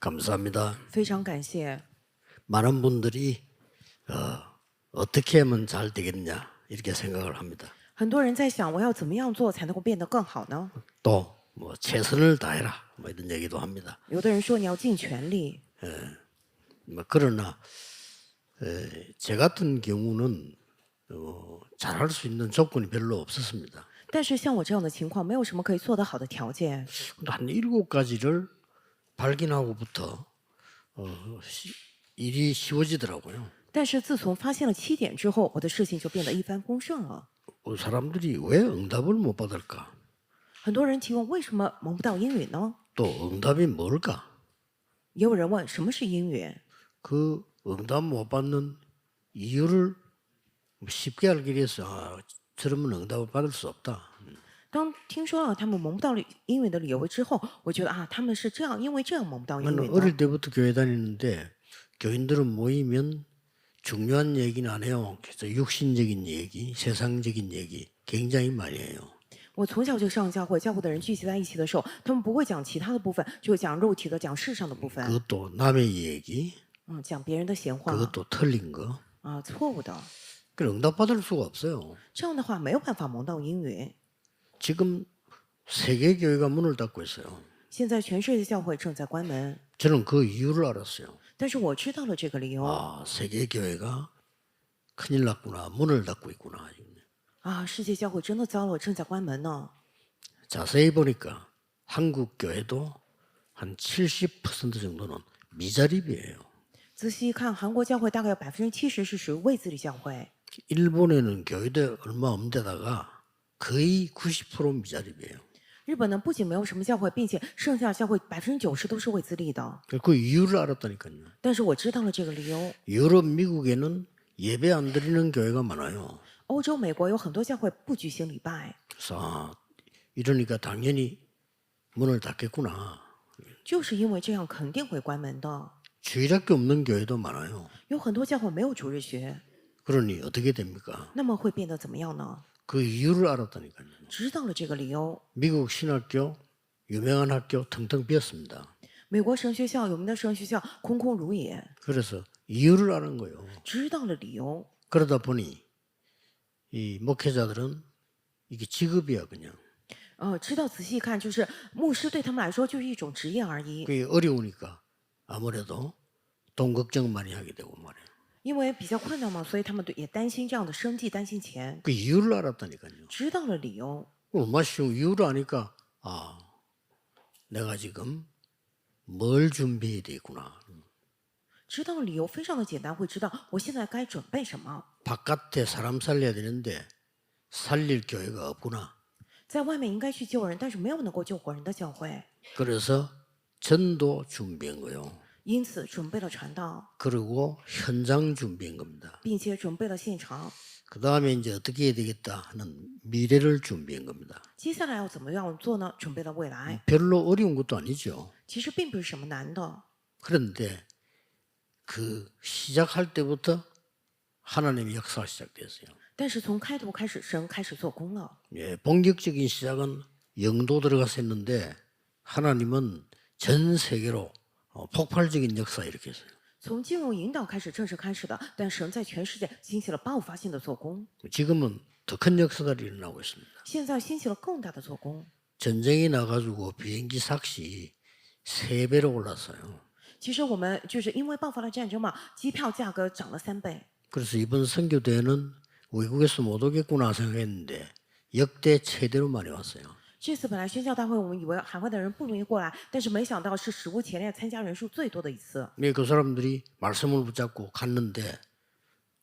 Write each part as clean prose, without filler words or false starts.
감사합니다. 非常感谢。 많은 분들이 어떻게 하면 잘 되겠냐 이렇게 생각을 합니다. 很多人在想，我要怎么样做才能够变得更好呢？ 또 뭐 최선을 다해라 뭐 이런 얘기도 합니다. 有的人说你要尽全力， 뭐 그러나 제 같은 경우는 잘할 수 있는 조건이 별로 없었습니다. 但是像我这样的情况，没有什么可以做得好的条件。 한 7가지를 발견하고부터 일이 쉬워지더라고요. 但是自从发现了7点之后，我的事情就变得一帆风顺了。 사람들이 왜 응답을 못 받을까? 很多人提问为什么蒙不到英语呢？ 또 응답이 뭘까? 也有人问什么是英语？ 그 응답 못 받는 이유를 쉽게 알기 위해서 저러면 응답을 받을 수 없다. 当听说了他们蒙不到英语的理由之后，我觉得啊，他们是这样，因为这样蒙不到英 나는 语的。 어릴 때부터 교회 다니는데 교인들은 모이면 중요한 얘기는 안 해요. 그래서 육신적인 얘기, 세상적인 얘기 굉장히 많이 해요. 我从小就上教会，教会的人聚集在一起的时候，他们不会讲其他的部分，就讲肉体的，讲世上的部分。 그것도 남의 얘기, 讲别人的闲话， 그것도 틀린 거. 错误的。 그 응답받을 수가 없어요. 这样的话没有办法蒙到英语。 지금 세계 교회가 문을 닫고 있어요. 现在全世界教会正在关门， 저는 그 이유를 알았어요. 但是我知道了这个理由。 세계 교회가 큰일 났구나. 문을 닫고 있구나. 世界教会真的糟了，正在关门呢。 자세히 보니까 한국 교회도 한 70% 정도는 미자립이에요. 仔细一看，韩国教会大概有70%是属于未自理教会。 일본에는 교회도 얼마 없는 데다가 거의 90% 미자립이에요. 日本呢，不仅没有什么教会，并且剩下教会90%都是未自立的。 그 이유를 알았다니까요. 但是我知道了这个理由。 유럽, 미국에는 예배 안 드리는 교회가 많아요. 欧洲、美国有很多教会不举行礼拜， 그래서 이러니까 당연히 문을 닫겠구나. 就是因为这样肯定会关门的。 주일학교 없는 교회도 많아요. 有很多教会没有主日学， 그러니 어떻게 됩니까? 那么会变得怎么样呢？ 그 이유를 알았다니까요. 知道了这个理由， 미국 신학교 유명한 학교 텅텅 비었습니다. 美国神学校有名的神学校空空如也， 그래서 이유를 아는 거예요. 知道了理由， 그러다 보니 이 목회자들은 이게 직업이야 그냥. 知道仔细一看，就是牧师对他们来说就是一种职业而已， 그게 어려우니까 아무래도 돈 걱정 많이 하게 되고 말이에요. 因为比较困难嘛，所以他们也担心这样的生计，担心钱， 그 이유를 알았다니까요. 知道了理由， 얼마 쉬운 이유를 아니까 내가 지금 뭘 준비해야 되구나. 知道了理由非常的简单，会知道我现在该准备什么。 바깥에 사람 살려야 되는데 살릴 교회가 없구나. 在外面应该去救人，但是没有能够救活人的教会， 그래서 전도 준비한 거요. 因此准备了传道， 그리고 현장 준비한 겁니다. 并且准备了现场。 그 다음에 이제 어떻게 해야 되겠다 하는 미래를 준비한 겁니다. 接下来要怎么样做呢？准备了未来， 별로 어려운 것도 아니죠. 其实并不是什么难的。 그런데 그 시작할 때부터 하나님의 역사가 시작됐어요. 但是从开头开始，神开始做工了。 예, 본격적인 시작은 영도 들어가서 했는데 하나님은 전 세계로 폭발적인 역사 일으켰어요. 从进入引导开始，正式开始的，但神在全世界兴起了爆发性的做工。 지금은 더 큰 역사들이 일어나고 있습니다. 现在兴起了更大的做工。 전쟁이 나가지고 비행기 삭시 3배로 올랐어요. 其实我们就是因为爆发了战争嘛，机票价格涨了3倍。 그래서 이번 선교대회는 외국에서 못 오겠구나 생각했는데 역대 최대로 많이 왔어요. 这次本来宣教大会，我们以为海外的人不容易过来，但是没想到是史无前例参加人数最多的一次。 그 사람들이 말씀을 붙잡고 갔는데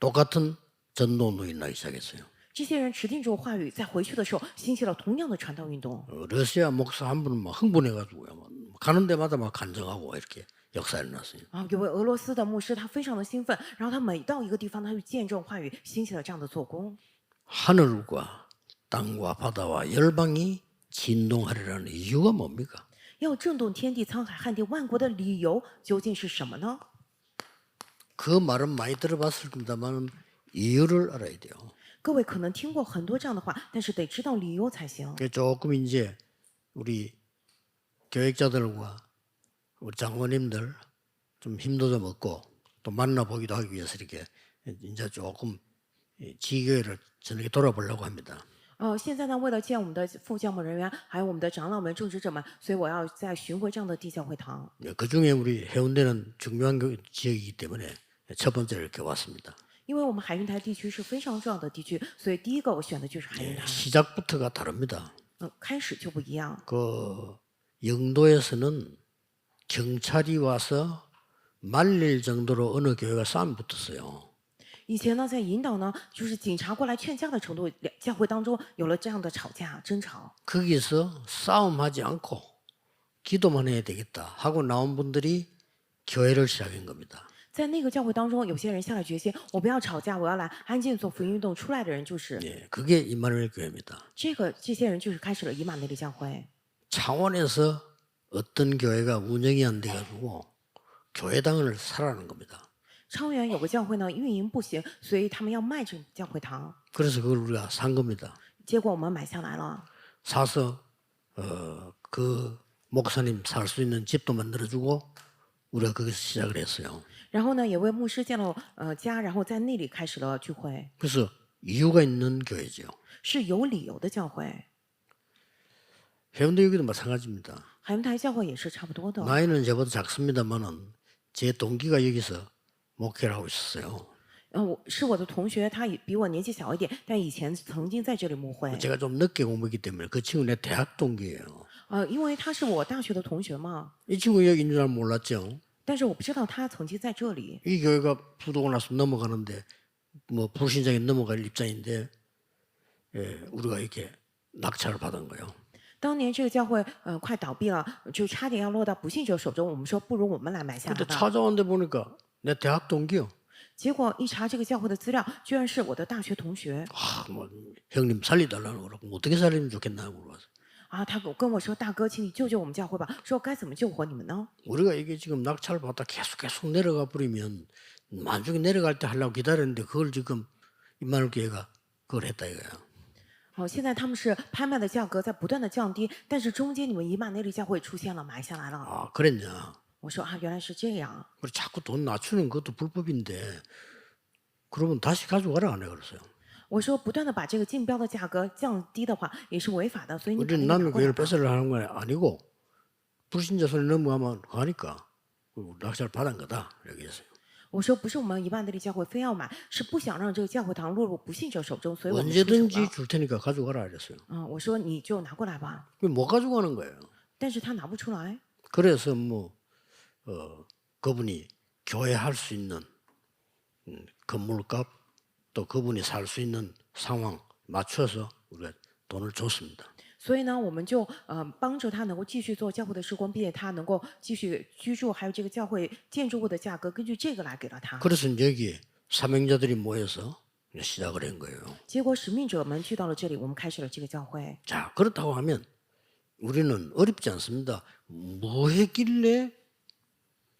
똑같은 전도운동이 나기 시작했어요. 这些人持定住话语，在回去的时候兴起了同样的传道运动。 러시아 목사 한 분은 막 흥분해가지고요. 가는 데마다 막 간증하고 이렇게 역사 일어났어요. 有位俄罗斯的牧师，他非常的兴奋，然后他每到一个地方，他就见证话语，兴起了这样的做工。 하늘과 땅과 바다와 열방이 진동하리라는 이유가 뭡니까? 要震动天地沧海汉地万国的理由究竟是什么呢？ 그 말은 많이 들어봤을 겁니다만 이유를 알아야 돼요. 各位可能听过很多这样的话，但是得知道理由才行。 조금 이제 우리 교육자들과 우리 장로님들 좀 힘도 좀 얻고 또 만나보기도 하기 위해서 이렇게 이제 조금 지교회를 저녁에 돌아보려고 합니다. 现在呢，为了见我们的副教牧人员，还有我们的长老们、种植者们，所以我要再巡回这样的地教会堂。 그 중에 우리 해운대는 중요한 지역이기 때문에 첫 번째로 이렇게 왔습니다. 因为我们海云台地区是非常重要的地区，所以第一个我选的就是海云台。 시작부터가 다릅니다. 开始就不一样。 그 영도에서는 경찰이 와서 말릴 정도로 어느 교회가 싸움이 붙었어요. 以前呢，在引导呢，就是警察过来劝架的程度，教会当中有了这样的吵架、争吵。 거기서 싸움하지 않고 기도만 해야 되겠다 하고 나온 분들이 교회를 시작한 겁니다. 在那个教会当中，有些人下了决心，我不要吵架，我要来安静做福音运动。出来的人就是 예, 그게 임마누엘 교회입니다. 这些人就是开始了以马内利教会。 창원에서 어떤 교회가 운영이 안 돼가지고 교회당을 사라는 겁니다. 昌原有个教会呢，运营不行，所以他们要卖这个教会堂。 그래서 그걸 우리가 산 겁니다. 结果我们买下来了， 사서 그 목사님 살 수 있는 집도 만들어주고 우리가 거기서 시작을 했어요. 然后呢，也为牧师建了家，然后在那里开始了聚会， 그래서 이유가 있는 교회죠. 是有理由的教会。 해운대 여기도 마찬가지입니다. 海云台教会也是差不多的。 나이는 저보다 작습니다만은 제 동기가 여기서 목회를 하고 있었어요. 是我的同学，他比我年纪小一点，但以前曾经在这里牧会。 제가 좀 늦게 공부했기 때문에 그 친구 내 대학 동기예요. 因为他是我大学的同学嘛， 이 친구 여기 있는 줄 몰랐죠. 但是我不知道他曾经在这里。 이 교회가 부도가 나서 넘어가는데 뭐 불신자에 넘어갈 입장인데 우리가 이렇게 낙찰을 받은 거예요. 当年这个教会快倒闭了，就差点要落到不信者手中。我们说不如我们来买下来 근데 吧。 찾아왔는데 보니까 내 대학 동기요. 结果一查这个教会的资料，居然是我的大学同学 뭐 형님 살리달라고 그러고 어떻게 살리면 좋겠나 물어봤어. 啊！他跟我说：“大哥，请你救救我们教会吧。”说该怎么救活你们呢？ 우리가 이게 지금 낙찰을 받다 계속 내려가 버리면 나중에 내려갈 때 하려고 기다렸는데 그걸 지금 임마누엘 교회가 그걸 했다 이거야. 现在他们是拍卖的价格在不断的降低，但是中间你们以马内利教会出现了，买下来了。 아 그랬냐. 我说啊，原来是这样。 그래 자꾸 돈 낮추는 것도 불법인데 그러면 다시 가져가라 안 해 그랬어요. 我说不断的把这个竞标的价格降低的话，也是违法的，所以你把 우리는 那个 남의 拿过来 교회를 吧。 뺏으려 하는 건 아니고 불신자 손에 넘어가면 가니까 낙찰 받은 거다 이렇게 했어요. 我说不是我们以马内利教会非要买，是不想让这个教会堂落入不信者手中，所以我们出手 언제든지 了。 줄 테니까 가져가라 이랬어요. 我说你就拿过来吧， 못 가져가는 거예요. 但是他拿不出来。 그래서 뭐 그분이 교회 할 수 있는 건물값 또 그분이 살 수 있는 상황 맞춰서 우리가 돈을 줬습니다. 所以呢，我们就帮助他能够继续做教会的施工，并且他能够继续居住，还有这个教会建筑物的价格，根据这个来给了他。 그래서 이제 여기 사명자들이 모여서 시작을 한 거예요. 结果使命者们聚到了这里，我们开始了这个教会。 자 그렇다고 하면 우리는 어렵지 않습니다. 뭐 했길래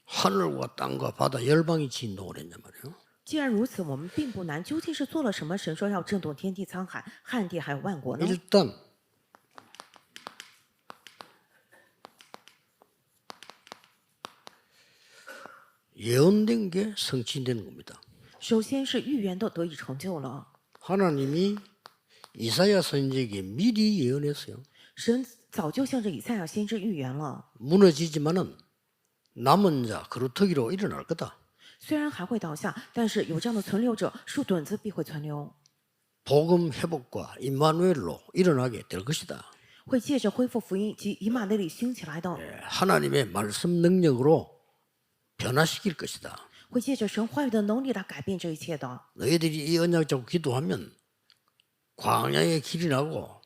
하늘과 땅과 바다 열방이 진동을 했냔 말이에요. 既然如此，我们并不难，究竟是做了什么？神说要震动天地沧海、旱地还有万国呢？ 일단 예언된 게 성취되는 겁니다. 首先是预言的得以成就了， 하나님이 이사야 선지자에게 미리 예언했어요. 神早就向着以赛亚先知预言了， 무너지지만은 남은 자 그루터기로 일어날 거다. 虽然还会倒下，但是有这样的存留者，树墩子必会存留， 복음 회복과 임마누엘로 일어나게 될 것이다. 会借着恢复福音及以马内利兴起来的， 하나님의 말씀 능력으로 변화시킬 것이다. 会借着神话语的能力来改变这一切的。 너희들이 이 언약 잡고 기도하면 광야에 길이 나고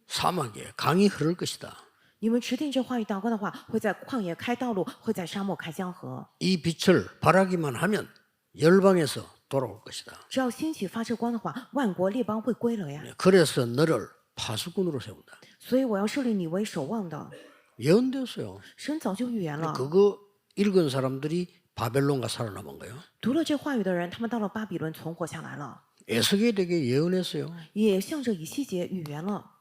사막에 강이 흐를 것이다. 你们持定这话语祷告的话，会在旷野开道路，会在沙漠开江河。 이 빛을 바라기만 하면 열방에서 돌아올 것이다. 只要兴起发这光的话，万国列邦会归了呀。 그래서 너를 파수꾼으로 세운다. 所以我要设立你为守望的。 예언되었어요. 神早就预言了， 그거 읽은 사람들이 바벨론가 살아남은 거예요. 读了这话语的人，他们到了巴比伦存活下来了， 에스겔에게 예언했어요. 也向着以西结预言了。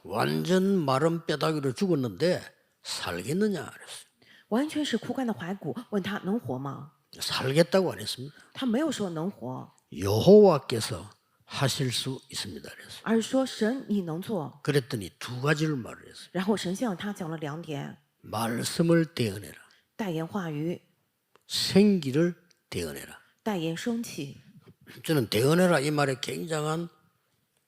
완전 마른 뼈다귀로 죽었는데 살겠느냐 그랬어요. 完全是枯干的怀骨，问他能活吗？ 살겠다고 안 했습니다. 他没有说能活， 여호와께서 하실 수 있습니다 그랬어요. 而是说神你能做。 그랬더니 두 가지를 말을 했어요. 然后神向他讲了2点： 말씀을 대언해라. 代言话语， 생기를 대언해라. 代言生气。 저는 대언해라 이 말에 굉장한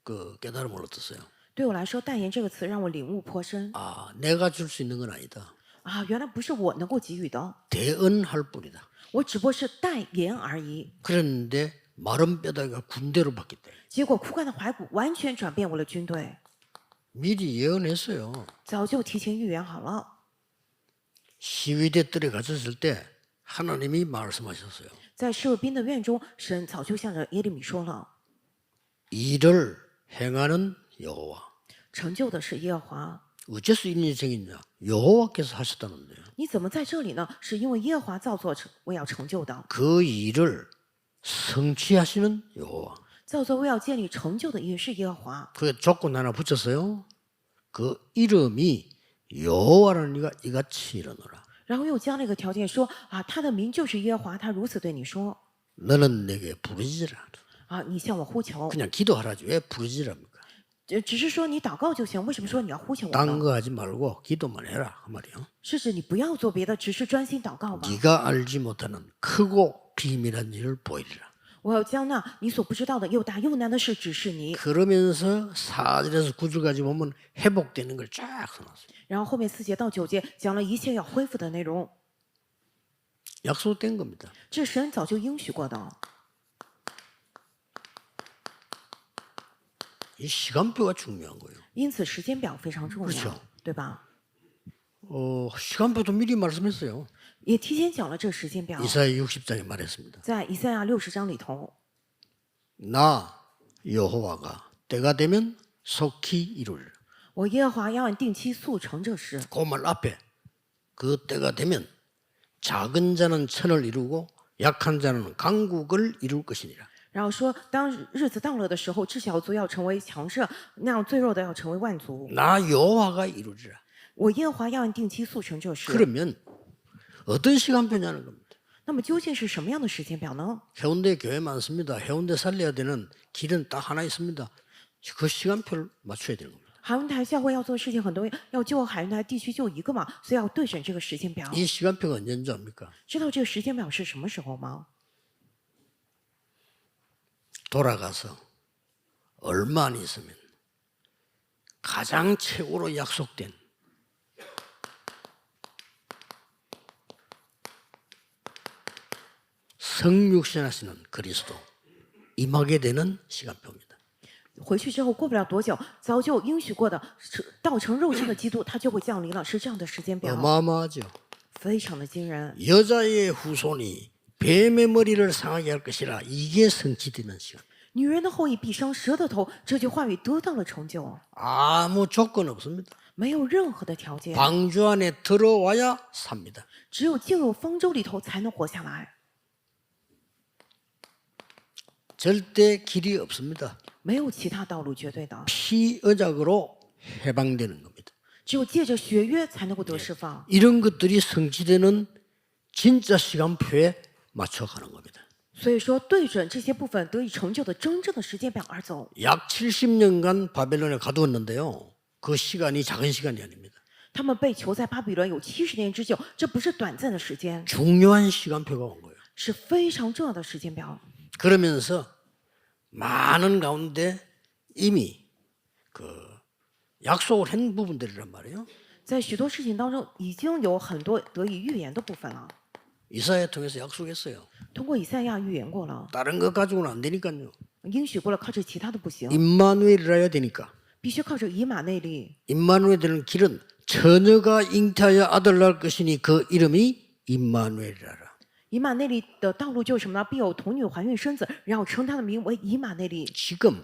그 깨달음을 얻었어요. 对我来说，代言这个词让我领悟颇深。 아, 내가 줄 수 있는 건 아니다. 啊，原来不是我能够给予的， 대언할 뿐이다. 我只不过是代言而已。 그런데 마른 뼈다귀가 군대로 바뀌었다. 结果枯干的怀骨完全转变为了军队， 미리 예언했어요. 早就提前预言好了。 시위대 뜰에 갇혔을 때 하나님이 말씀하셨어요. 在士卫兵的院中，神早就向着耶利米说了， 일을 행하는 여호와. 成就的是耶和华。 어째서 이런 일이 생겼냐? 여호와께서 하셨다는데요. 你怎么在这里呢？是因为耶和华造作为要成就的， 그 일을 성취하시는 여호와. 造作为要建立成就的也是耶和华。 그 조건 하나 붙였어요. 그 이름이 여호와라는 이가 이같이 이르노라. 然后又加了一个条件说啊，他的名就是耶和华，他如此对你说 너는 내게 부르지라. 啊，你向我呼求， 그냥 기도하라지 왜 부르지랍니까? 只是说你祷告就行，为什么说你要呼求我 딴 呢？ 거 하지 말고 기도만 해라 그 말이요. 是指你不要做别的，只是专心祷告吧。 네가 알지 못하는 크고 비밀한 일을 보이리라. 我要将那你所不知道的又大又难的事指示你。 그러면서 4절에서 9절까지 보면 회복되는 걸 쫙 써놨어요. 然后后面4节到9节讲了一切要恢复的内容， 약속된 겁니다. 这是神早就应许过的。 이 시간표가 중요한 거예요. 因此时间表非常重 그렇죠 要，对吧？ 시간표도 미리 말씀했어요. 也提前讲了这时间表， 이사야 60장에 말했습니다. 在以赛亚60章里头， 나 여호와가 때가 되면 속히 이루리라. 我耶和华要按定期速成这事。 그 말 앞에 그 때가 되면 작은 자는 천을 이루고 약한 자는 강국을 이룰 것이니라. 然后说，当日子到了的时候，至小族要成为强盛，那样最弱的要成为万族。 나 여호와가 이루리라. 我耶和华要按定期速成这事。 그러면 어떤 시간표냐는 겁니다. 那么究竟是什么样的时间表呢？ 해운대 교회 많습니다. 해운대 살려야 되는 길은 딱 하나 있습니다. 그 시간표를 맞춰야 되는 겁니다. 海云台教会要做的事情很多，要救海云台地区就一个嘛，所以要对准这个时间表。 이 시간표가 언제인 줄 압니까? 知道这个时间表是什么时候吗？ 돌아가서 얼마 안 있으면 가장 최고로 약속된 성육신하시는 그리스도 임하게 되는 시간표입니다. 回去之后过不了多久，早就应许过的道成肉身的基督，他就会降临了，是这样的时间表， 어마어마하죠. 非常的惊人。 여자의 후손이 뱀의 머리를 상하게 할 것이라 이게 성취되는 시간. 女人的后裔必伤蛇的头，这句话语得到了成就， 아무 조건 없습니다. 没有任何的条件， 방주 안에 들어와야 삽니다. 只有进入方舟里头才能活下来， 절대 길이 없습니다. 没有其他道路绝对的， 피의작으로 해방되는 겁니다. 只有借着血约才能够得释放。 이런 것들이 성취되는 진짜 시간표에 맞춰가는 겁니다. 所以说，对准这些部分得以成就的真正的时间表而走。 약 70년간 바벨론에 가두었는데요. 그 시간이 작은 시간이 아닙니다. 他们被囚在巴比伦有70年之久，这不是短暂的时间， 중요한 시간표가 온 거예요. 是非常重要的时间表。 그러면서 많은 가운데 이미 그 약속을 한 부분들이란 말이에요. 在许多事情当中，已经有很多得以预言的部分了。 이사야 통해서 약속했어요. 通过以赛亚预言过了， 다른 것 가지고는 안 되니까요. 应许过了，靠着其他的不行， 임마누엘이라야 되니까. 必须靠着以马内利。 임마누엘 되는 길은 처녀가 잉태하여 아들 낳을 것이니 그 이름이 임마누엘이라. 以马内利的道路就是什么呢？必有童女怀孕生子，然后称他的名为以马内利。 지금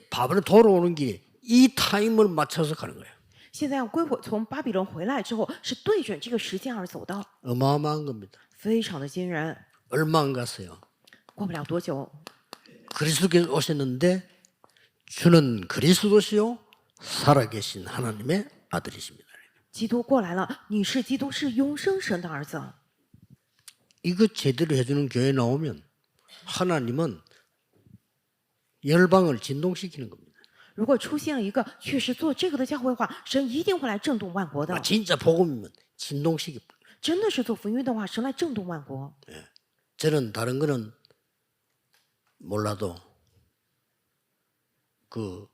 바벨론 돌아오는 길에 이 타임을 맞춰서 가는 거예요. 现在要归回，从巴比伦回来之后，是对准这个时间而走的， 어마어마한 겁니다. 非常的惊人。 얼마 안 갔어요. 过不了多久， 그리스도께서 오셨는데 주는 그리스도시요 살아계신 하나님의 아들이십니다. 基督过来了，你是基督，是永生神的儿子。 이거 제대로 해주는 교회 나오면 하나님은 열방을 진동시키는 겁니다. 如果出现了一个确实做这个的教会的话，神一定会来震动万国的。 진짜 복음이면 진동시키. 真的是做福音的话，神来震动万国。 저는 다른 거는 몰라도 그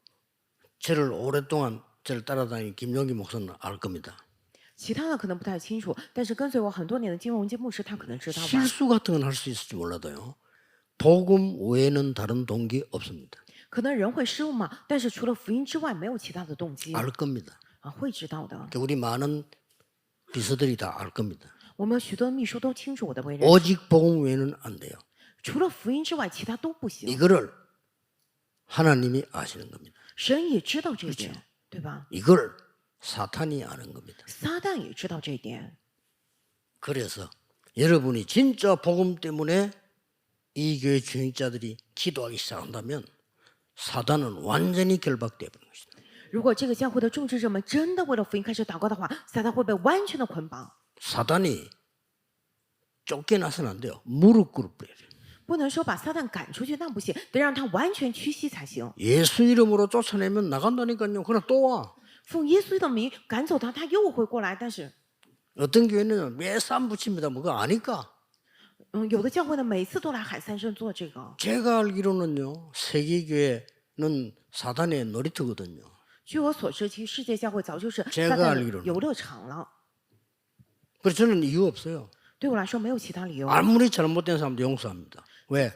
저를 오랫동안 저를 따라다니는 김용기 목사는 알 겁니다. 其他的可能不太清楚，但是跟随我很多年的金融界牧师，他可能知道吧。 실수 같은 건 할 수 있을지 몰라도요. 복음 외에는 다른 동기 없습니다. 可能人会失误嘛，但是除了福音之外，没有其他的动机 알 겁니다. 啊，会知道的。 우리 많은 비서들이 다 알 겁니다. 我们许多秘书都清楚我的为人， 오직 복음 외에는 안 돼요. 除了福音之外，其他都不行。 이거를 하나님이 아시는 겁니다. 神也知道这一点，对吧？ 이걸 사탄이 아는 겁니다. 撒旦也知道这一点， 그래서 여러분이 진짜 복음 때문에 이 교회 중직자들이 기도하기 시작한다면 사단은 완전히 결박되어 버리는 것입니다. 如果这个教会的众志者们真的为了福音开始祷告的话，撒旦会被完全的捆绑， 사단이 쫓겨나서는 안 돼요. 무릎 꿇을 거예요. 不能说把撒旦赶出去，那不行，得让他完全屈膝才行。 예수 이름으로 쫓아내면 나간다니까요. 그러나 또 와. 奉耶稣的名赶走他，他又会过来。但是， 어떤 교회는 왜 쌈 붙입니다. 뭐 그거 아니까. 有的教会呢，每次都来喊三声做这个。 제가 알기로는요. 세계교회는 사단의 놀이터거든요. 据我所知，其实世界教会早就是撒 제가 旦 알기로는 的游乐场了。 그래서 저는 이유 없어요. 对我来说，没有其他理由。 아무리 잘못된 사람도 용서합니다. 왜?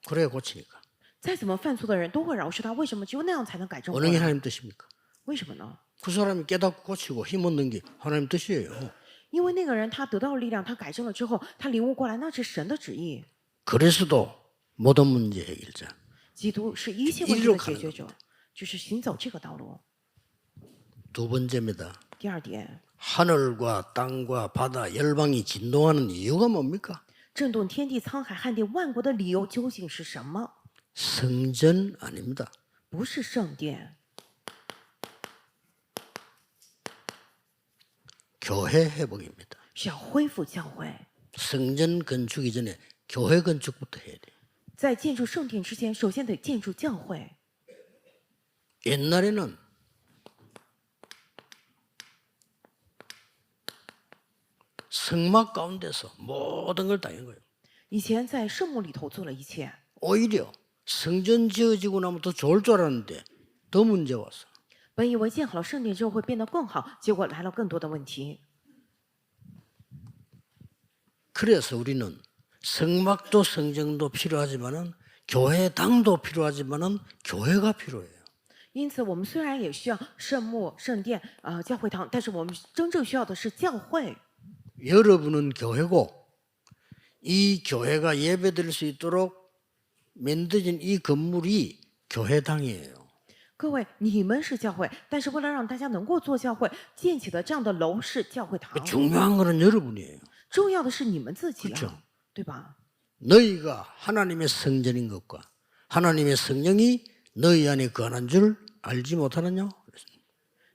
그래야 고치니까. 再怎么犯错的人都会饶恕他，为什么只有那样才能改正过 어느 게 来？ 하나님 뜻입니까? 为什么呢？ 그 사람이 깨닫고 고치고 힘 얻는 게 하나님 뜻이에요. 因为那个人他得到了力量，他改正了之后，他领悟过来，那是神的旨意。 그래서도 모든 문제 해결자. 基督是一切问题的解决者，就是行走这个道路。 두 번째입니다. 第二点， 하늘과 땅과 바다 열방이 진동하는 이유가 뭡니까? 震动天地沧海汉地万国的理由究竟是什么？ 성전 아닙니다. 不是圣殿， 교회 회복입니다. 是要恢复教会。 성전 건축 이전에 교회 건축부터 해야 돼요. 在建筑圣殿之前，首先得建筑教会。 옛날에는 성막 가운데서 모든 걸 다 한 거예요. 以前在圣墓里头做了一切， 오히려 성전 지어지고 나면 더 좋을 줄 알았는데 더 문제 왔어. 本以为建好了圣殿之后会变得更好，结果来了更多的问题。 그래서 우리는 성막도 성전도 필요하지만은 교회당도 필요하지만은 교회가 필요해요. 因此，我们虽然也需要圣墓、圣殿、教会堂，但是我们真正需要的是教会。 여러분은 교회고 이 교회가 예배드릴 수 있도록 만들어진 이 건물이 교회당이에요. 各位，你们是教会，但是为了让大家能够做教会，建起的这样的楼是教会堂。 중요한 거는 여러분이에요. 重要的是你们自己 그렇죠 啊，对吧？ 너희가 하나님의 성전인 것과 하나님의 성령이 너희 안에 거하는 줄 알지 못하느냐?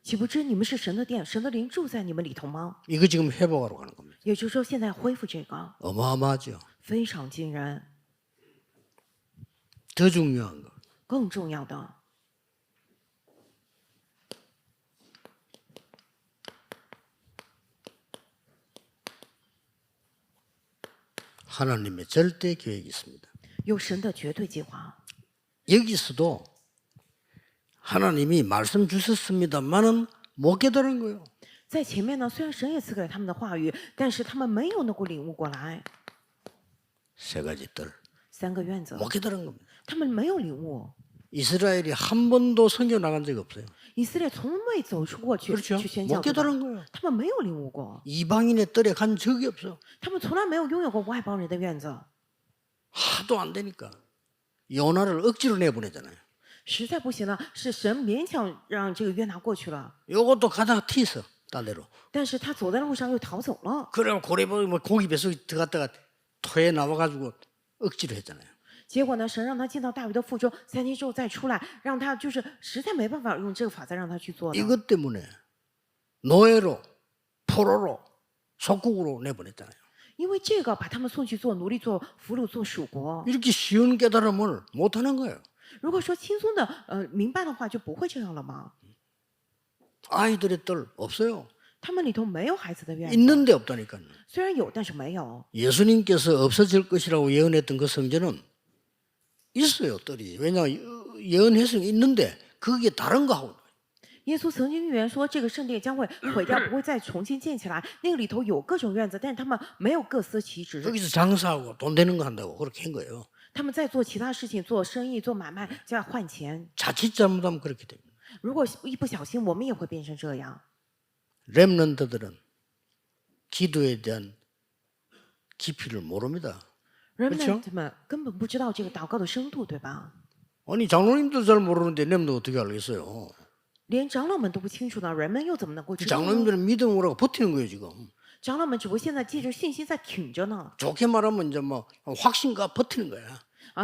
岂不知你们是神的殿，神的灵住在你们里头吗？ 이거 지금 회복하러 가는 겁니다. 也就是说，现在恢复这个 어마어마하죠. 非常惊人。 더 중요한 거. 更重要的， 하나님의 절대 계획이 있습니다. 有神的绝对计划。 여기서도 하나님이 말씀 주셨습니다만은 못 깨달은 거예요. 在前面呢，虽然神也赐给了他们的话语，但是他们没有能够领悟过来。 세 가지 뜰. 三个原则， 못 깨달은 겁니다. 他们没有领悟。 이스라엘이 한 번도 선교 나간 적이 없어요. 以色列从未走出过去 그렇죠? 去宣 못 教，对吧 깨달은 거예요. 他们没有领悟过， 이방인의 뜰에 간 적이 없어. 他们从来没有拥有过外邦人的院子。 하도 안 되니까 요나를 억지로 내보내잖아요. 实在不行了，是神勉强让这个约拿过去了， 요것도 가다가 튀었어. 딴데로. 但是他走在路上又逃走了。 그래 고래보기 뭐 고기 뱃속에 들어갔다가 토에 나와가지고 억지로 했잖아요. 结果呢，神让他进到大鱼的腹中，3天之后再出来，让他就是实在没办法用这个法则让他去做的。 이것 때문에 노예로, 포로로, 속국으로 내보냈잖아요. 因为这个把他们送去做奴隶、做俘虏、做属国。 이렇게 쉬운 깨달음을 못하는 거예요. 如果说轻松的明白的话，就不会这样了吗？ 아이들의 딸 없어요. 他们里头没有孩子的愿望， 있는데 없다니까요. 虽然有，但是没有。 예수님께서 없어질 것이라고 예언했던 그 성전은 있어요, 뜰이. 왜냐 예언했으면 있는데 그게 다른 거 하고. 耶稣曾经预言说，这个圣殿将会毁掉，不会再重新建起来。那个里头有各种院子，但是他们没有各司其职， 여기서 장사하고 돈 되는 거 한다고 그렇게 한 거예요. 他们在做其他事情，做生意、做买卖，在换钱。 자칫 잘못하면 그렇게 됩니다. 如果一不小心，我们也会变成这样。 렘넌트들은 기도에 대한 깊이를 모릅니다. 人 그렇죠 们根本不知道这个祷告的深度，对吧？ 아니 장로님도 잘 모르는데 렘넌트 어떻게 알겠어요? 连长老们都不清楚呢，人们又怎么能够知道呢？ 장로님들은 믿음으로 하고 버티는 거예요 지금. 长老们只不过现在借着信心在挺着呢。 좋게 말하면 이제 뭐 확신과 버티는 거야.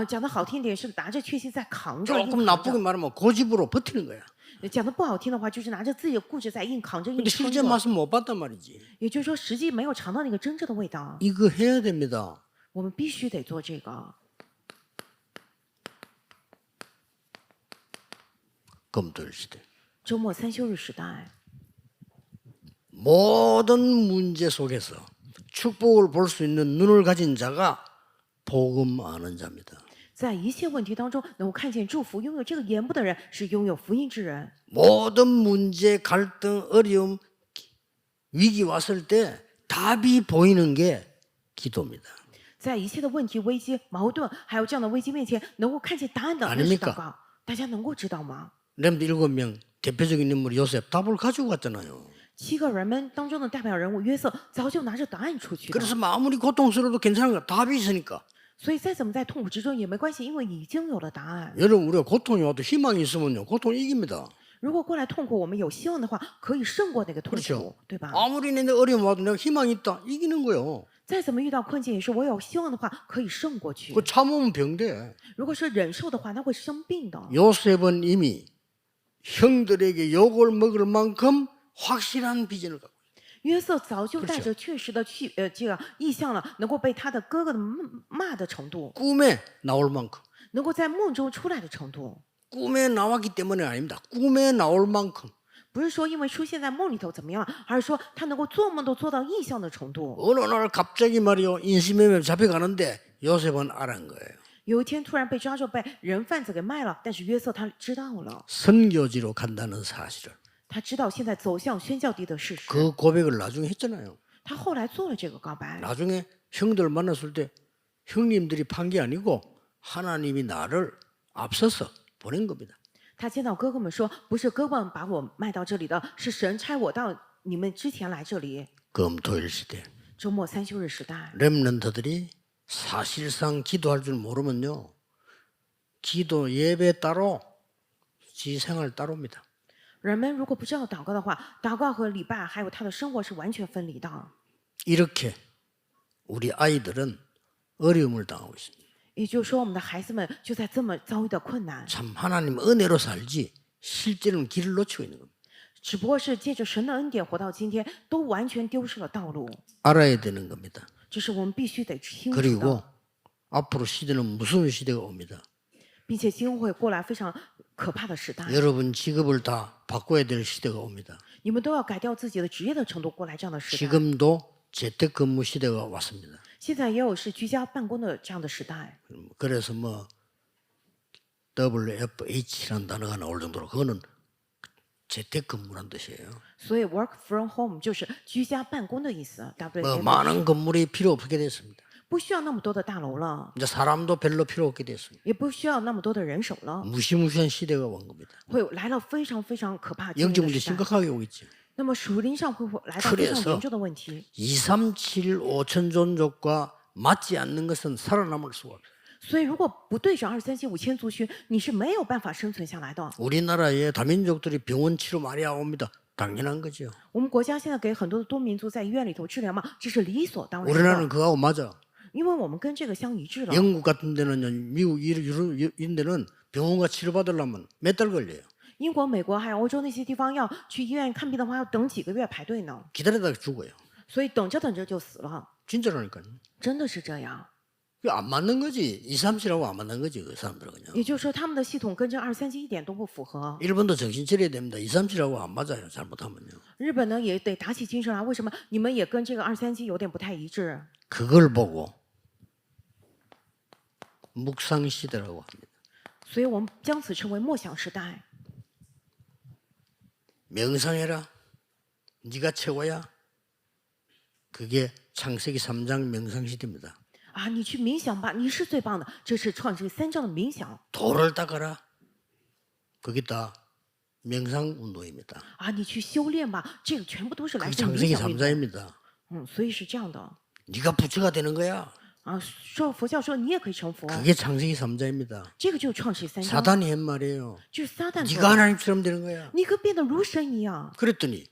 讲的好听点是拿着确信在扛着，硬 조금 扛 나쁘게 着 말하면 고집으로 버티는 거야. 讲的不好听的话，就是拿着自己的固执在硬扛着、硬 근데 撑 실제 着。 맛은 못 봤단 말이지. 也就是说，实际没有尝到那个真正的味道。 이거 해야 됩니다. 我们必须得做这个。 검토일 시대. 周末三休日时代， 모든 문제 속에서 축복을 볼 수 있는 눈을 가진 자가 복음 아는 자입니다. 在一切问题当中能够看见祝福，拥有这个眼目的人是拥有福音之人。 모든 문제, 갈등, 어려움, 위기 왔을 때 답이 보이는 게 기도입니다. 在一切的问题、危机、矛盾，还有这样的危机面前，能够看见答案的，那是 아닙니까 祷告。大家能够知道吗？ 렘드 7명 대표적인 인물 요셉 답을 가지고 갔잖아요. 7个人们当中的代表人物约瑟早就拿着答案出去的， 그래서 아무리 고통스러워도 괜찮은 거야. 답이 있으니까. 所以再怎么在痛苦之中也没关系，因为已经有了答案。 여러분 우리가 고통이 와도 희망이 있으면요. 고통 이깁니다. 如果过来痛苦，我们有希望的话，可以胜过那个痛 그렇죠 苦，对吧？ 아무리 내 어려움 와도 내가 희망이 있다. 이기는 거예요. 再怎么遇到困境，也是我有希望的话，可以胜过去 그 。 참으면 병돼. 如果是忍受的话，那会生病的。 요셉은 이미 형들에게 욕을 먹을 만큼 확실한 비전을 갖고 约瑟早就带着确实的这个意向了，能够被他的哥哥的骂的程度， 꿈에 나올 만큼 能够在梦中出来的程度， 꿈에 나왔기 때문에 아닙니다. 꿈에 나올 만큼 不是说因为出现在梦里头怎么样，而是说他能够做梦都做到意向的程度。 어느 날 갑자기 말이요 인신매매 잡혀가는데 요셉은 알은 거예요. 有一天突然被抓住，被人贩子给卖了，但是约瑟他知道了， 선교지로 간다는 사실을 他知道现在走向宣教地的事实， 그 고백을 나중에 했잖아요. 他后来做了这个告白。 나중에 형들 만났을 때 형님들이 판 게 아니고 하나님이 나를 앞서서 보낸 겁니다. 他见到哥哥们说：“不是哥哥们把我卖到这里的，是神差我到你们之前来这里。 금토일 시대 周末三休日时代， 렘넌트들이 사실상 기도할 줄 모르면요. 기도 예배 따로 지 생활 따로입니다. 人们如果不知道祷告的话，祷告和礼拜还有他的生活是完全分离的。 이렇게 우리 아이들은 어려움을 당하고 있습니다. 也就是说，我们的孩子们就在这么遭遇的困难， 참 하나님 은혜로 살지 실제로는 길을 놓치고 있는 겁니다. 只不过是借着神的恩典活到今天，都完全丢失了道路。 알아야 되는 겁니다. 这是我们必须得清楚 그리고 的， 앞으로 시대는 무서운 시대가 옵니다. 并且今后会过来非常可怕的时代， 여러분 직업을 다 바꿔야 될 시대가 옵니다. 你们都要改掉自己的职业的程度过来这样的时代。 지금도 재택근무 시대가 왔습니다. 现在也有是居家办公的这样的时代， 그래서 뭐 WFH라는 단어가 나올 정도로 그거는 재택근무란 뜻이에요. 所以 work from home 就是居家办公的意思。뭐 WFH 많은 건물이 필요 없게 됐습니다. 不需要那么多的大楼了， 이제 사람도 별로 필요 없게 됐습니다. 也不需要那么多的人手了， 무시무시한 시대가 온 겁니다. 会来了非常非常可怕惊 영적 人的 문제 时代。 심각하게 오겠죠. 那么属灵上会来到非常 그래서 严重的问题。 237 5천 종족과 맞지 않는 것은 살아남을 수가 없어요. 所以如果不对着2375000族群，你是没有办法生存下来的。 우리나라에 다민족들이 병원 치료 많이 옵니다. 당연한 거죠. 我们国家现在给很多的多民族在医院里头治疗嘛，这是理所当然 우리나라는 的， 그거하고 맞아. 因为我们跟这个相一致了。 영국 같은 데는 미국 이런 데는 병원가 치료받으려면 몇 달 걸려요. 英国、美国还有欧洲那些地方要去医院看病的话，要等几个月排队呢， 기다리다가 죽어요. 所以等着等着就死了， 진짜라니까요. 真的是这样。 이거 안 맞는 거지. 2, 3, 7하고 안 맞는 거지. 그 사람들은 그냥. 也就是说，他们的系统跟这237一点都不符合。 일본도 정신 차려야 됩니다. 2, 3, 7하고 안 맞아요. 잘못하면요. 日本呢也得打起精神来，为什么你们也跟这个237有点不太一致？ 그걸 보고 묵상 시대라고 합니다. 所以我们将此称为默想时代。 명상해라. 네가 최고야. 그게 창세기 3장 명상 시대입니다. 啊，你去冥想吧，你是最棒的。这是创世3章的冥想。 돌을 닦아라. 그게 다 명상 운동입니다. 啊，你去修炼吧，这个全部都是来 그게 自于冥 창세기 想运动。 3장입니다. 所以是这样的。 네가 부처가 되는 거야. 啊，说佛教说你也可以成佛， 그게 창세기 3장입니다. 这个就是创世3章， 사단이 한 말이에요. 就是撒旦说 네가 的， 하나님처럼 되는 거야. 你可变得如神一样。 그랬더니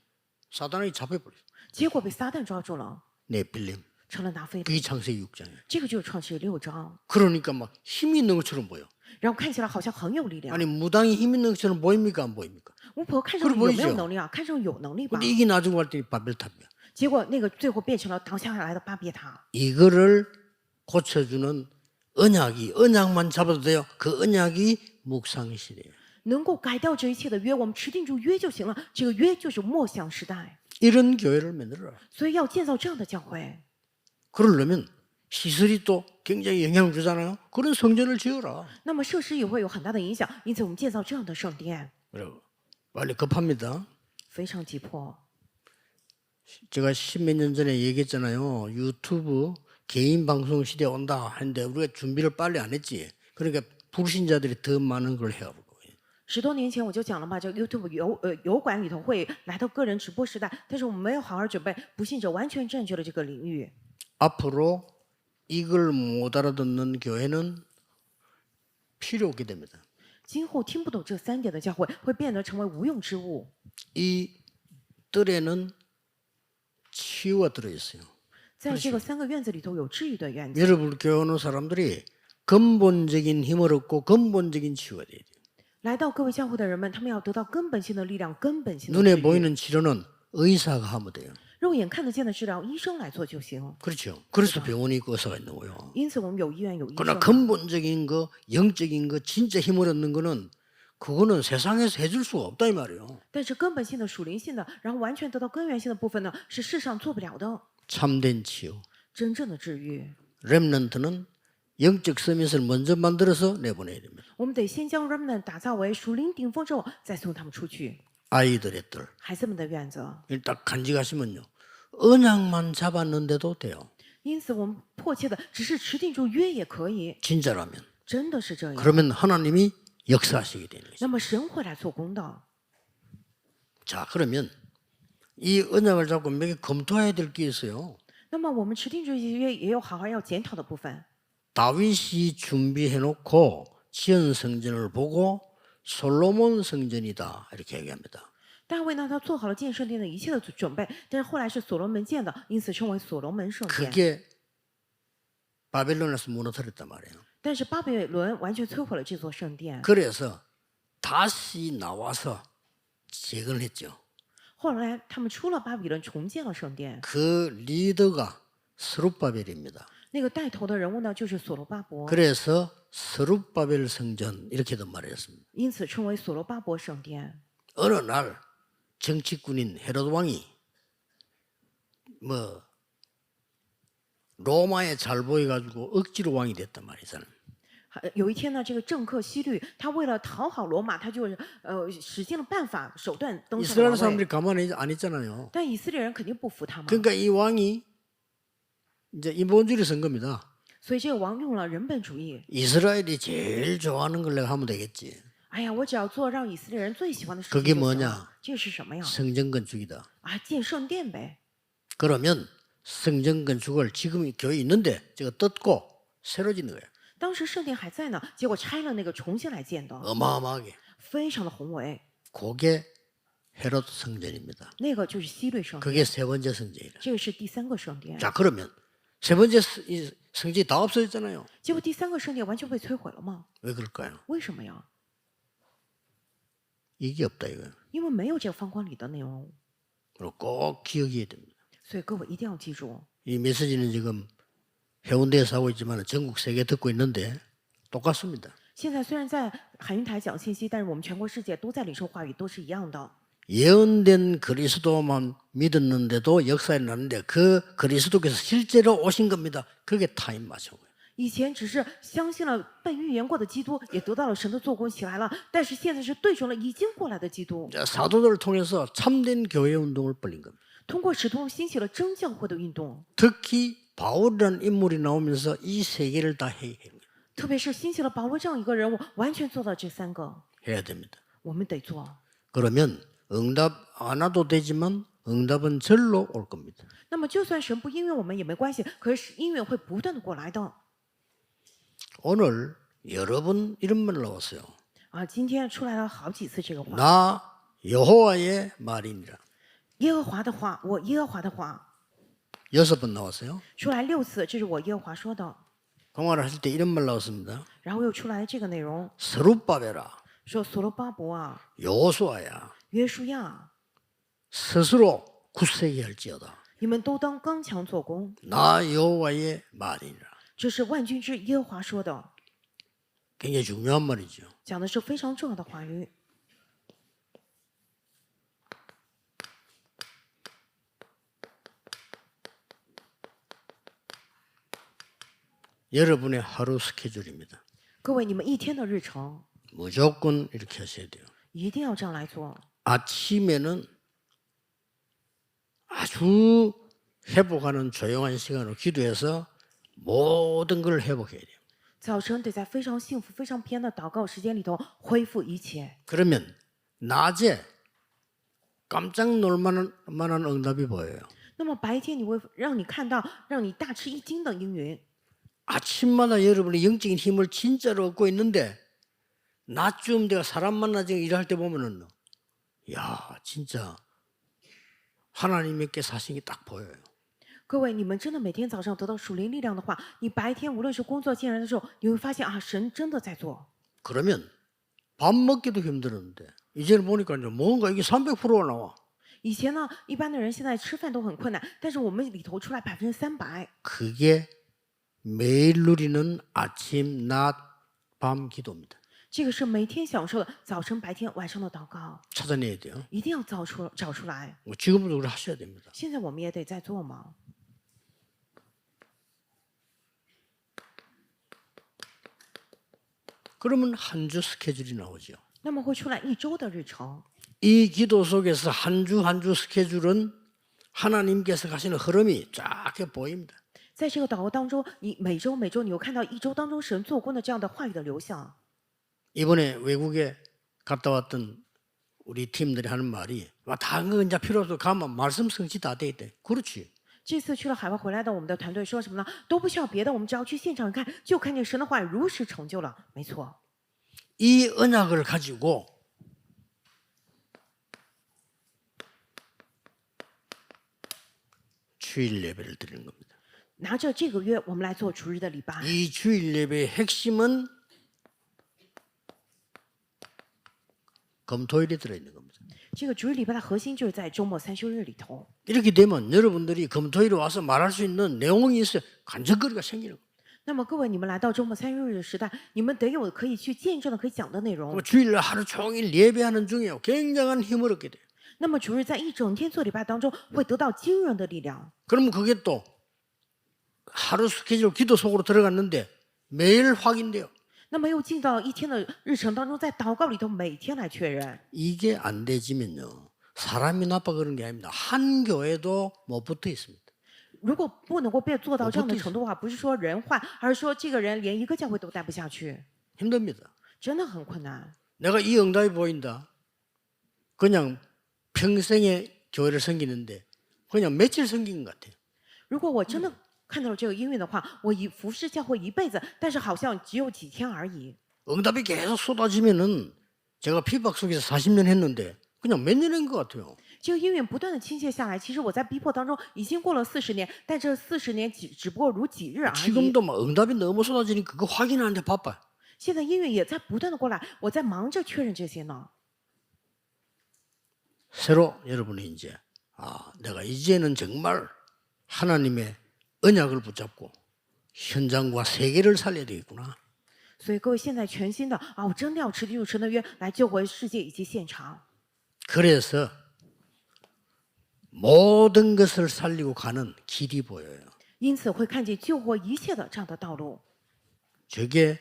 사단이 잡혀버렸어. 结果被撒旦抓住了， 네필림. 成了拿非利。 그게 창세기 6장이에요. 这个就是创世6章， 그러니까 막 힘이 있는 것처럼 보여. 然后看起来好像很有力量。 아니 무당이 힘 있는 것처럼 보입니까 안 보입니까? 巫婆看上去 그래 有没有 보이죠 能力啊？看上去有能力吧 근데 ？ 이게 나중에 갈 때 바벨탑이야. 结果那个最后变成了倒下来的巴别塔。 이거를 고쳐주는 언약만 잡아도 돼요. 그 언약이 묵상시대예요. 能够改掉这一切的约，我们持定住约就行了。这个约就是默想时代， 이런 교회를 만들어라. 所以要建造这样的教会。 그러려면 시설이 또 굉장히 영향을 주잖아요. 그런 성전을 지어라. 那么设施也会有很大的影响，因此我们建造这样的圣殿 그리고 빨리 급합니다. 非常急迫。 제가 10몇 년 전에 얘기했잖아요. 유튜브 개인 방송 시대 온다 했는데 우리가 준비를 빨리 안 했지. 그러니까 불신자들이 더 많은 걸 해야 하고. 10多年前我就讲了嘛，这个 YouTube 油管里头会来到个人直播时代，但是我们没有好好准备，不信者完全占据了这个领域。 앞으로 이걸 못 알아듣는 교회는 필요 없게 됩니다. 今后听不懂这3点的教会会变得成为无用之物。 이 뜰에는 치유가 들어있어요. 在这个3个院子里头有治愈的院子。 여러분 교회 오는 사람들이 근본적인 힘을 얻고 근본적인 치유가 돼야 돼요. 来到各位教会的人们，他们要得到根本性的力量，根本性的 눈에 治愈。 보이는 치료는 의사가 하면 돼요. 肉眼看得见的治疗，医生来做就行。 그렇죠. 그래서 병원이 있고 의사가 있는 거예요. 因此，我们有医院有医 그러나 生。 근본적인 거, 영적인 거, 진짜 힘을 얻는 거는 그거는 세상에서 해줄 수가 없다 이 말이에요. 但是根本性的、属灵性的，然后完全得到根源性的部分呢，是世上做不了的。 참된 치유. 真正的治愈， 렘넌트는 영적 서밋을 먼저 만들어서 내보내야 됩니다. 我们得先将 remnant 打造为属灵顶峰之后，再送他们出去。 아이들의 뜰. 孩子们的院子， 일단 간직하시면요. 언약만 잡았는데도 돼요. 因此我们迫切的只是持定住约也可以， 진짜라면. 真的是这样。 그러면 하나님이 역사하시게 되는 거죠. 那么神会来做工的。 자, 그러면 이 언약을 잡고 몇 개 검토해야 될 게 있어요. 那么我们持定这些约也有好好要检讨的部分。 다윗이 준비해 놓고 지은 성전을 보고 솔로몬 성전이다 이렇게 얘기합니다. 大卫呢，他做好了建圣殿的一切的准备，但是后来是所罗门建的，因此称为所罗门圣殿。 그게 바벨론에서 무너뜨렸단 말이에요. 但是巴比伦完全摧毁了这座圣殿。 그래서 다시 나와서 재건을 했죠. 后来他们出了巴比伦，重建了圣殿。 그 리더가 스룹바벨입니다. 那个带头的人物呢，就是所罗巴伯， 그래서 스룹바벨 성전 이렇게도 말했습니다. 因此称为所罗巴伯圣殿。 어느 날 정치꾼인 헤롯 왕이 뭐 로마에 잘 보여가지고 억지로 왕이 됐단 말이잖아요. 有一天呢，这个政客希律，他为了讨好罗马，他就是使尽了办法手段登上了 이스라엘 王位。 사람들이 가만히 안 있잖아요. 但以色列人肯定不服他嘛， 그러니까 이 왕이 이제 인본주의를 쓴 겁니다. 所以这个王用了人本主义。 이스라엘이 제일 좋아하는 걸 내가 하면 되겠지. 哎呀，我只要做让以色列人最喜欢的事 그게 情就行了 뭐냐 。这是什么呀？ 성전 건축이다. 啊，建圣殿呗。 그러면 성전 건축을 지금 교회 있는데 제가 뜯고 새로 짓는 거예요. 当时圣殿还在呢，结果拆了那个，重新来建的， 어마어마하게. 非常的宏伟。 그게 헤롯 성전입니다. 那个就是希律圣殿， 그게 세 번째 성전이라. 这个是第3个圣殿。 자, 그러면 세 번째 이 성전이 다 없어졌잖아요. 结果第3个圣殿完全被摧毁了吗？ 왜 그럴까요? 为什么呀？ 이게 없다 이거예요. 因为没有这个方框里的内容， 그리고 꼭 기억해야 됩니다. 所以各位一定要记住。 이 메시지는 지금 해운대에서 하고 있지만 전국 세계 듣고 있는데 똑같습니다. 现在虽然在海云台讲信息，但是我们全国世界都在领受话语，都是一样的。 예언된 그리스도만 믿었는데도 역사에 나는데 그 그리스도께서 실제로 오신 겁니다. 그게 타임 맞춘 거예요. 以前只是相信了被预言过的基督，也得到了神的做工起来了，但是现在是对准了已经过来的基督， 자, 사도들을 통해서 참된 교회 운동을 벌린 겁니다. 通过使徒兴起了真教会的运动， 특히 바울이라는 인물이 나오면서 이 세 개를 다 해야 됩니다. 特别是兴起了保罗这样一个人物，完全做到这三个， 해야 됩니다. 我们得做。 그러면 응답 안 와도 되지만 응답은 절로 올 겁니다. 那么就算神不应允我们也没关系，可是应允会不断的过来的。 오늘 여러 번 이런 말 나왔어요. 啊，今天出来了好几次这个话， 나 여호와의 말이니라. 耶和华的话，我耶和华的话， 6번 나왔어요. 出来6次，这是我耶和华说的。 공화를 하실 때 이런 말 나왔습니다. 然后又出来这个内容， 스룹바벨아, 说所罗巴伯啊， 여호수아야, 约书亚， 스스로 굳세게 할지어다. 你们都当刚强做工， 나 여호와의 말이니라. 这是万军之耶和华说的， 굉장히 중요한 말이죠. 讲的是非常重要的话语。 여러분의 하루 스케줄입니다. 各位，你们一天的日程 무조건 이렇게 하셔야 돼요. 一定要这样来做。 아침에는 아주 회복하는 조용한 시간으로 기도해서 모든 걸 회복해야 돼요. 早晨得在非常幸福、非常平安的祷告时间里头恢复一切。 그러면 낮에 깜짝 놀만한 응답이 보여요. 那么白天你会让你看到让你大吃一惊的应允。 아침마다 여러분이 영적인 힘을 진짜로 얻고 있는데 낮쯤 내가 사람 만나서 일할 때 보면은 야 진짜 하나님께 사신 게 딱 보여요. 各位，你们真的每天早上得到属灵力量的话，你白天无论是工作见人的时候，你会发现啊，神真的在做。 그러면 밥 먹기도 힘들었는데 이제는 보니까 이제 뭔가 이게 300%가 나와. 以前呢，一般的人现在吃饭都很困难，但是我们里头出来300%， 그게 매일 누리는 아침, 낮, 밤 기도입니다. 这个是每天享受的早晨、白天、晚上的祷告， 찾아내야 돼요. 一定要找出来。 지금부터 우리 하셔야 됩니다. 现在我们也得在做嘛。 그러면 한 주 스케줄이 나오죠. 那么会出来一周的日程。 이 기도 속에서 한 주 한 주 스케줄은 하나님께서 가시는 흐름이 쫙 보입니다. 在这个祷告当中，你每周你有看到一周当中神做工的这样的话语的流向。 이번에 외국에 갔다 왔던 우리 팀들이 하는 말이 다른 이제 필요 없어 가면 말씀 성취 다 돼 있대. 그렇지. 这次去了海外回来的我们的团队说什么呢？都不需要别的，我们只要去现场看，就看见神的话语如实成就了。没错， 이 언약을 가지고 주일 예배를 드리는 겁니다. 拿着这个约，我们来做主日的礼拜。 이 주일 예배의 핵심은 금토일에 들어있는 겁니다. 这个主日礼拜的核心就是在周末3休日里头。 이렇게 되면 여러분들이 금토일에 와서 말할 수 있는 내용이 있어요. 간접거리가 생기는 거예요. 那么各位，你们来到周末3休日的时代，你们得有可以去见证的、可以讲的内容。 주일날 하루 종일 예배하는 중에 굉장한 힘을 얻게 돼요. 那么主日在一整天做礼拜当中，会得到惊人的力量。 그러면 그게 또 하루 스케줄 기도 속으로 들어갔는데 매일 확인돼요. 那么又进到一天的日程当中，在祷告里头每天来确认。 이게 안 되지면요. 사람이 나빠 그런 게 아닙니다. 한 교회도 못 붙어 있습니다. 如果不能够被做到这样的程度的话，不是说人坏，而是说这个人连一个教会都带不下去， 힘듭니다. 真的很困难。 내가 이 응답이 보인다. 그냥 평생에 교회를 섬기는데 그냥 며칠 섬긴 것 같아요. 如果我真的看到了这个应允的话，我服侍教会一辈子，但是好像只有几天而已。 응답이 계속 쏟아지면은 제가 핍박 속에서 40년 했는데 그냥 몇 년 한 것 같아요. 这个应允不断的倾泻下来，其实我在逼迫当中已经过了40年，但这40年只不过如几日而已。 지금도 막 응답이 너무 쏟아지니까 그거 확인하는데 바빠요. 现在应允也在不断的过来，我在忙着确认这些呢。 새로 여러분이 이제 내가 이제는 정말 하나님의 언약을 붙잡고 현장과 세계를 살려야 되겠구나. 所以各位现在全新的我真的要持定主神的约来救回世界以及现场。 그래서 모든 것을 살리고 가는 길이 보여요. 因此会看见救活一切的这样的道路。 저게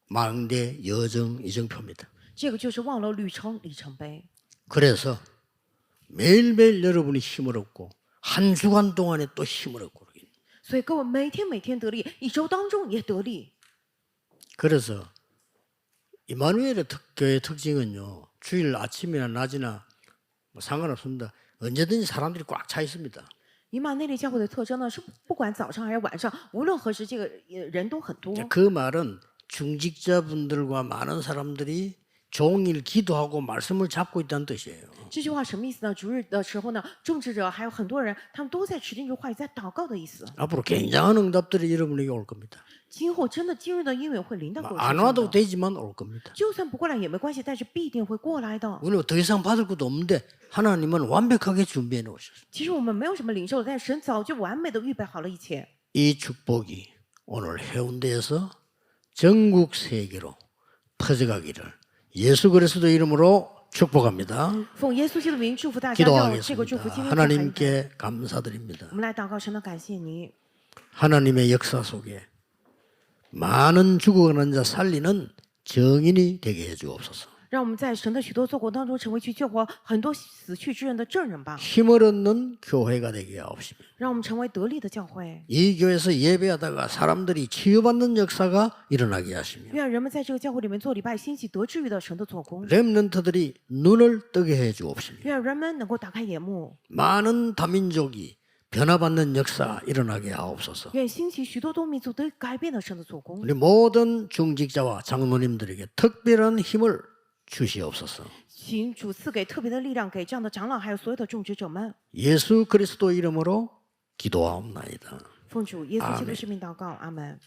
망대 여정 이정표입니다. 这个就是忘了旅程里程碑。 그래서 매일매일 여러분이 힘을 얻고 한 주간 동안에 또 힘을 얻고. 所以各位每天每天得力，一周当中也得力。 그래서 이마누엘의 교회 특징은요. 주일 아침이나 낮이나 뭐 상관없습니다. 언제든지 사람들이 꽉 차 있습니다. 以马内利教会的特征呢，是不管早上还是晚上，无论何时，这个人都很多。 그 말은 중직자분들과 많은 사람들이 종일 기도하고 말씀을 잡고 있다는 뜻이에요. 这句话什么意思呢？主日的时候呢，种植者还有很多人，他们都在持定主话语，在祷告的意思。 앞으로 굉장한 응답들이 여러분에게 올 겁니다. 今后真的今日的应允会临到各位身 안 上 와도 的。 되지만 올 겁니다. 就算不过来也没关系，但是必定会过来的。 우리는 더 이상 받을 것도 없는데 하나님은 완벽하게 준비해 놓으셨어요. 其实我们没有什么领受的，但是神早就完美的预备好了一切。 이 축복이 오늘 해운대에서 전국 세계로 퍼져가기를 예수 그리스도 이름으로 축복합니다. 奉耶稣基督的名祝福大家，让这个祝福 기도하겠습니다. 今天 하나님께 감사드립니다. 我们来祷告，神的感谢你。 하나님의 역사 속에 많은 죽어가는 자 살리는 정인이 되게 해주옵소서. 让我们在神的许多做工当中，成为去救活很多死去之人的证人吧。 힘을 얻는 교회가 되게 하옵시며 让我们成为得力的教会。 이 교회에서 예배하다가 사람들이 치유받는 역사가 일어나게 하시며 愿人们在这个教会里面做礼拜，兴起得治愈的神的做工。 렘넌트들이 눈을 뜨게 해 주옵시며 愿人们能够打开眼目， 많은 다민족이 변화받는 역사 일어나게 하옵소서. 愿兴起许多多民族得改变了神的做工。 우리 모든 중직자와 장로님들에게 특별한 힘을 주시옵소서. 请主赐给特别的力量，给这样的长老还有所有的种植者们。 예수 그리스도 이름으로 기도하옵나이다. 奉主耶稣基督圣名祷告，阿门。